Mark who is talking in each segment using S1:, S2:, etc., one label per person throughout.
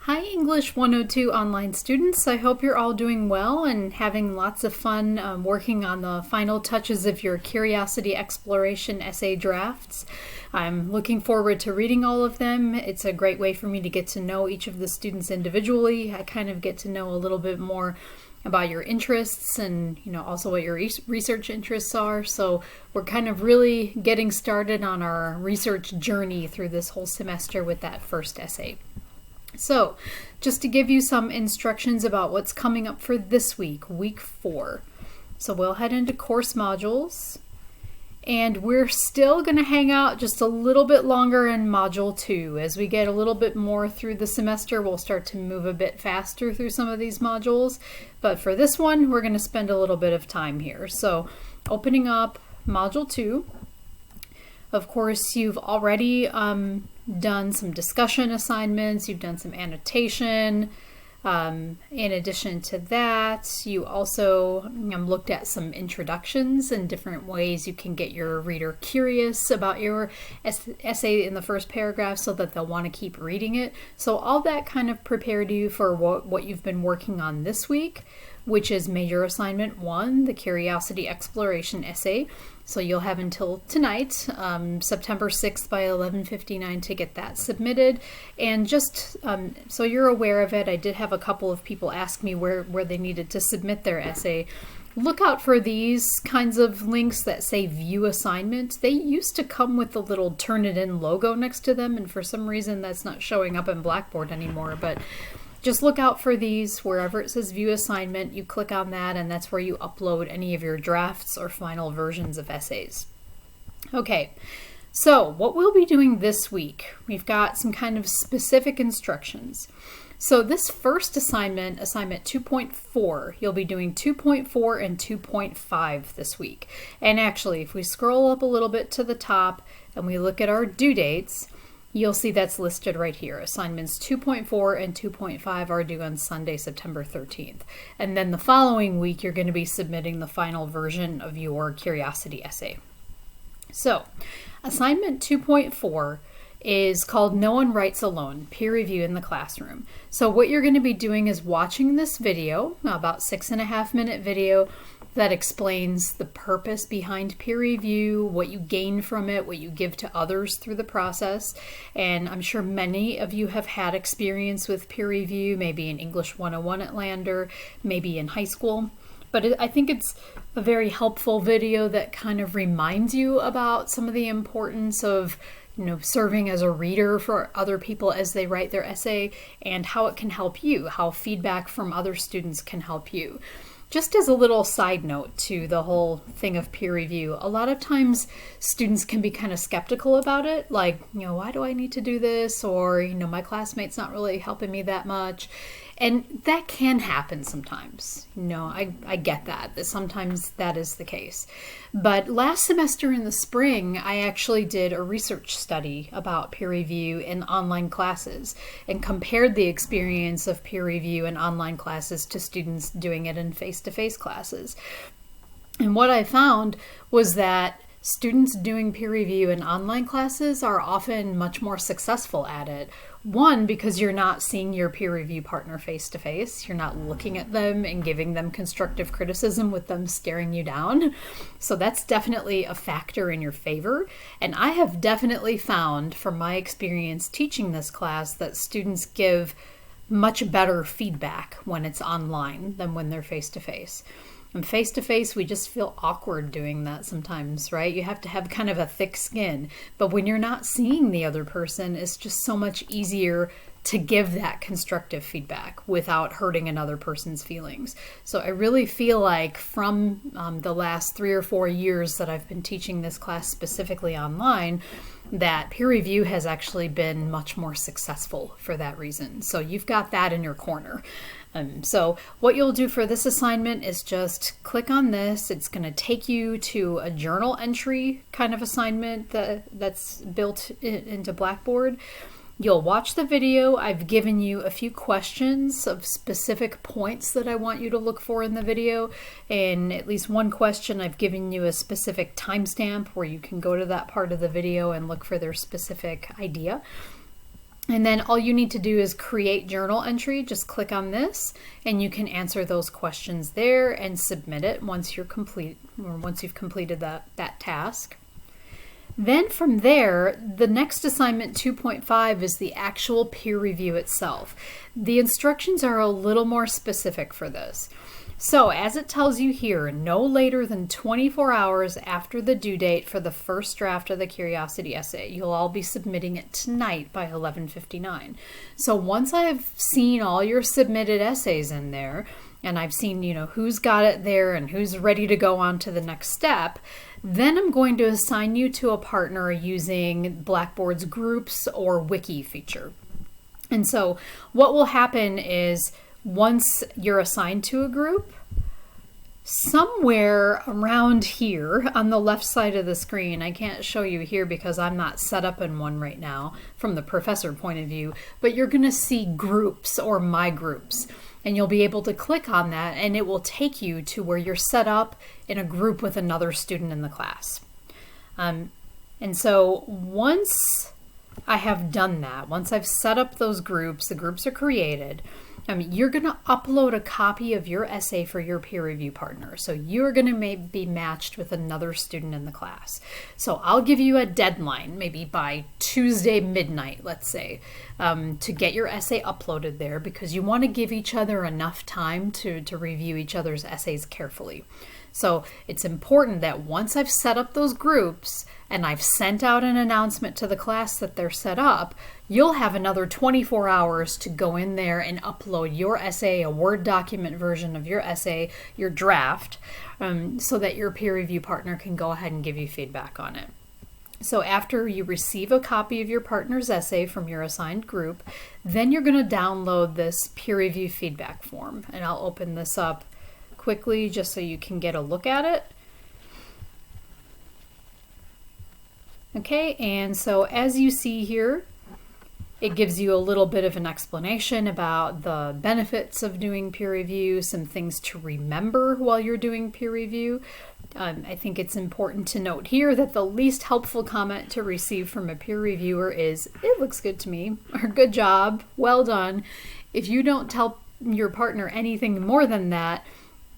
S1: Hi English 102 online students. I hope you're all doing well and having lots of fun working on the final touches of your curiosity exploration essay drafts. I'm looking forward to reading all of them. It's a great way for me to get to know each of the students individually. I kind of get to know a little bit more about your interests and also what your research interests are. So we're kind of really getting started on our research journey through this whole semester with that first essay. So, just to give you some instructions about what's coming up for this week, week 4. So we'll head into course modules, and we're still going to hang out just a little bit longer in module 2. As we get a little bit more through the semester, we'll start to move a bit faster through some of these modules. But for this one, we're going to spend a little bit of time here. So, opening up module 2. Of course, you've already done some discussion assignments, you've done some annotation. In addition to that, you also looked at some introductions and different ways you can get your reader curious about your essay in the first paragraph so that they'll want to keep reading it. So all that kind of prepared you for what you've been working on this week, which is major assignment 1, the curiosity exploration essay. So you'll have until tonight, September 6th by 11:59 to get that submitted. And just so you're aware of it, I did have a couple of people ask me where they needed to submit their essay. Look out for these kinds of links that say view assignment. They used to come with the little Turnitin logo next to them, and for some reason that's not showing up in Blackboard anymore. But just look out for these. Wherever it says view assignment, you click on that, and that's where you upload any of your drafts or final versions of essays. Okay, so what we'll be doing this week, we've got some kind of specific instructions. So this first assignment, assignment 2.4, you'll be doing 2.4 and 2.5 this week. And actually, if we scroll up a little bit to the top and we look at our due dates, you'll see that's listed right here. Assignments 2.4 and 2.5 are due on Sunday, September 13th. And then the following week, you're going to be submitting the final version of your curiosity essay. So, assignment 2.4 is called No One Writes Alone, Peer Review in the Classroom. So what you're going to be doing is watching this video, about 6.5-minute video, that explains the purpose behind peer review, what you gain from it, what you give to others through the process. And I'm sure many of you have had experience with peer review, maybe in English 101 at Lander, maybe in high school. But I think it's a very helpful video that kind of reminds you about some of the importance of serving as a reader for other people as they write their essay, and how it can help you, how feedback from other students can help you. Just as a little side note to the whole thing of peer review, a lot of times students can be kind of skeptical about it, like, why do I need to do this? Or, my classmate's not really helping me that much. And that can happen sometimes. I get that sometimes that is the case. But last semester in the spring, I actually did a research study about peer review in online classes and compared the experience of peer review in online classes to students doing it in face-to-face classes. And what I found was that students doing peer review in online classes are often much more successful at it. One, because you're not seeing your peer review partner face to face. You're not looking at them and giving them constructive criticism with them staring you down. So that's definitely a factor in your favor. And I have definitely found from my experience teaching this class that students give much better feedback when it's online than when they're face to face. And face-to-face, we just feel awkward doing that sometimes, right? You have to have kind of a thick skin. But when you're not seeing the other person, it's just so much easier to give that constructive feedback without hurting another person's feelings. So I really feel like from the last 3 or 4 years that I've been teaching this class specifically online, that peer review has actually been much more successful for that reason. So you've got that in your corner. So what you'll do for this assignment is just click on this. It's going to take you to a journal entry kind of assignment that's built into Blackboard. You'll watch the video. I've given you a few questions of specific points that I want you to look for in the video. In at least one question, I've given you a specific timestamp where you can go to that part of the video and look for their specific idea. And then all you need to do is create journal entry. Just click on this and you can answer those questions there and submit it once you've completed that task. Then from there, the next assignment 2.5 is the actual peer review itself. The instructions are a little more specific for this. So as it tells you here, no later than 24 hours after the due date for the first draft of the Curiosity essay. You'll all be submitting it tonight by 11:59. So once I've seen all your submitted essays in there, and I've seen, who's got it there and who's ready to go on to the next step, then I'm going to assign you to a partner using Blackboard's groups or wiki feature. And so what will happen is once you're assigned to a group, somewhere around here on the left side of the screen, I can't show you here because I'm not set up in one right now from the professor point of view, but you're going to see groups or my groups. And you'll be able to click on that and it will take you to where you're set up in a group with another student in the class. And so once I have done that, once I've set up those groups, the groups are created, you're going to upload a copy of your essay for your peer review partner. So you're going to be matched with another student in the class. So I'll give you a deadline, maybe by Tuesday midnight, let's say, to get your essay uploaded there, because you want to give each other enough time to review each other's essays carefully. So it's important that once I've set up those groups and I've sent out an announcement to the class that they're set up, you'll have another 24 hours to go in there and upload your essay, a Word document version of your essay, your draft, so that your peer review partner can go ahead and give you feedback on it. So after you receive a copy of your partner's essay from your assigned group, then you're going to download this peer review feedback form. And I'll open this up quickly just so you can get a look at it. Okay, and so as you see here, it gives you a little bit of an explanation about the benefits of doing peer review, some things to remember while you're doing peer review. I think it's important to note here that the least helpful comment to receive from a peer reviewer is, "It looks good to me," or "Good job, well done." If you don't tell your partner anything more than that,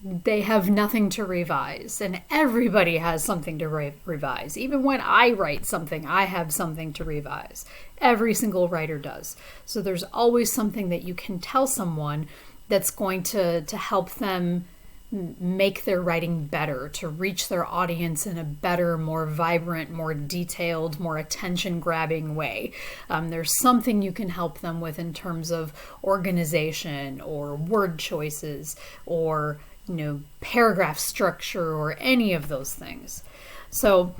S1: they have nothing to revise, and everybody has something to revise. Even when I write something, I have something to revise. Every single writer does. So there's always something that you can tell someone that's going to help them make their writing better, to reach their audience in a better, more vibrant, more detailed, more attention-grabbing way. There's something you can help them with in terms of organization or word choices or paragraph structure or any of those things. So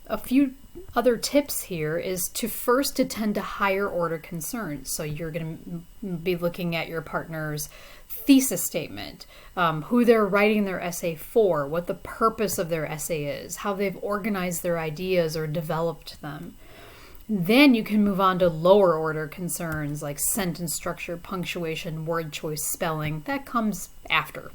S1: a few other tips here is to first attend to higher order concerns. So you're going to be looking at your partner's thesis statement, who they're writing their essay for, what the purpose of their essay is, how they've organized their ideas or developed them. Then you can move on to lower order concerns like sentence structure, punctuation, word choice, spelling. That comes after.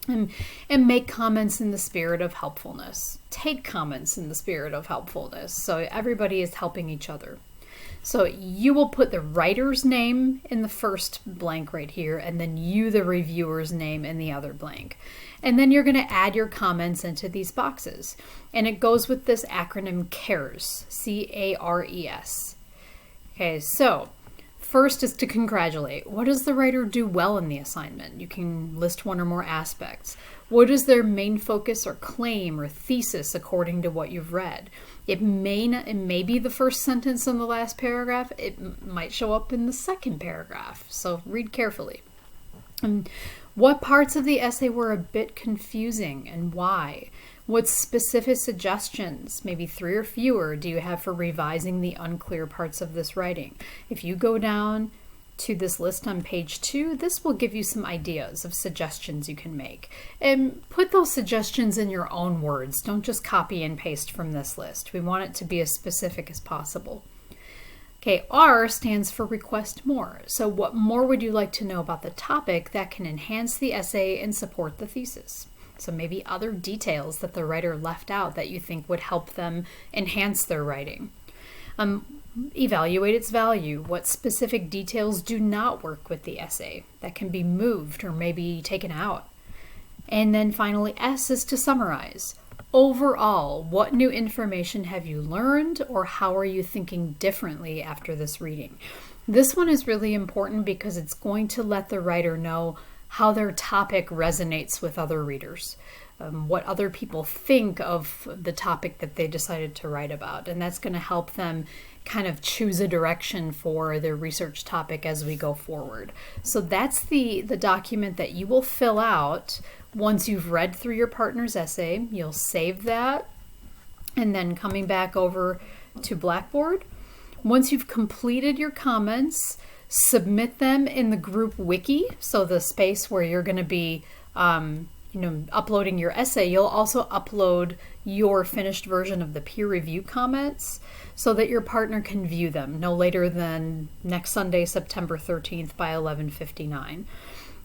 S1: And make comments in the spirit of helpfulness. Take comments in the spirit of helpfulness. So everybody is helping each other. So you will put the writer's name in the first blank right here, and then you, the reviewer's name, in the other blank. And then you're going to add your comments into these boxes. And it goes with this acronym CARES, C-A-R-E-S. Okay, so first is to congratulate. What does the writer do well in the assignment? You can list one or more aspects. What is their main focus or claim or thesis according to what you've read? It may be the first sentence in the last paragraph. It might show up in the second paragraph, so read carefully. What parts of the essay were a bit confusing and why? What specific suggestions, maybe 3 or fewer, do you have for revising the unclear parts of this writing? If you go down to this list on page 2, this will give you some ideas of suggestions you can make. And put those suggestions in your own words. Don't just copy and paste from this list. We want it to be as specific as possible. Okay, R stands for request more. So what more would you like to know about the topic that can enhance the essay and support the thesis? So maybe other details that the writer left out that you think would help them enhance their writing. Evaluate its value. What specific details do not work with the essay that can be moved or maybe taken out? And then finally, S is to summarize. Overall, what new information have you learned, or how are you thinking differently after this reading? This one is really important because it's going to let the writer know how their topic resonates with other readers, what other people think of the topic that they decided to write about. And that's going to help them kind of choose a direction for their research topic as we go forward. So that's the document that you will fill out once you've read through your partner's essay. You'll save that, and then coming back over to Blackboard, once you've completed your comments, submit them in the group wiki, so the space where you're going to be uploading your essay. You'll also upload your finished version of the peer review comments so that your partner can view them no later than next Sunday, September 13th by 11:59.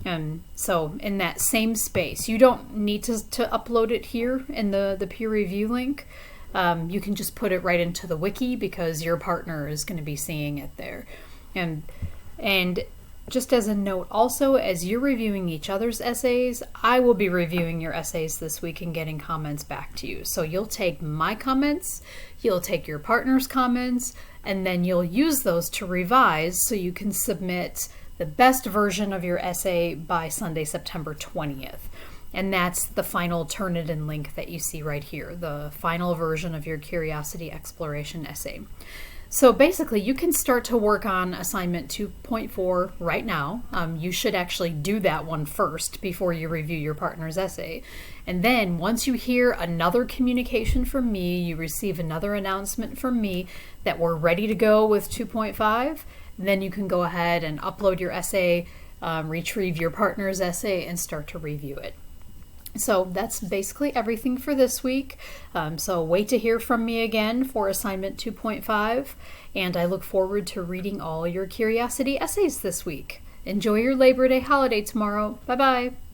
S1: And so in that same space, you don't need to upload it here in the peer review link. You can just put it right into the wiki because your partner is going to be seeing it there. And just as a note also, as you're reviewing each other's essays, I will be reviewing your essays this week and getting comments back to you. So you'll take my comments, you'll take your partner's comments, and then you'll use those to revise so you can submit the best version of your essay by Sunday, September 20th. And that's the final Turnitin link that you see right here, the final version of your curiosity exploration essay. So basically, you can start to work on assignment 2.4 right now. You should actually do that one first before you review your partner's essay. And then once you hear another communication from me, you receive another announcement from me that we're ready to go with 2.5, then you can go ahead and upload your essay, retrieve your partner's essay, and start to review it. So that's basically everything for this week. So wait to hear from me again for assignment 2.5, and I look forward to reading all your curiosity essays this week. Enjoy your Labor Day holiday tomorrow. Bye-bye.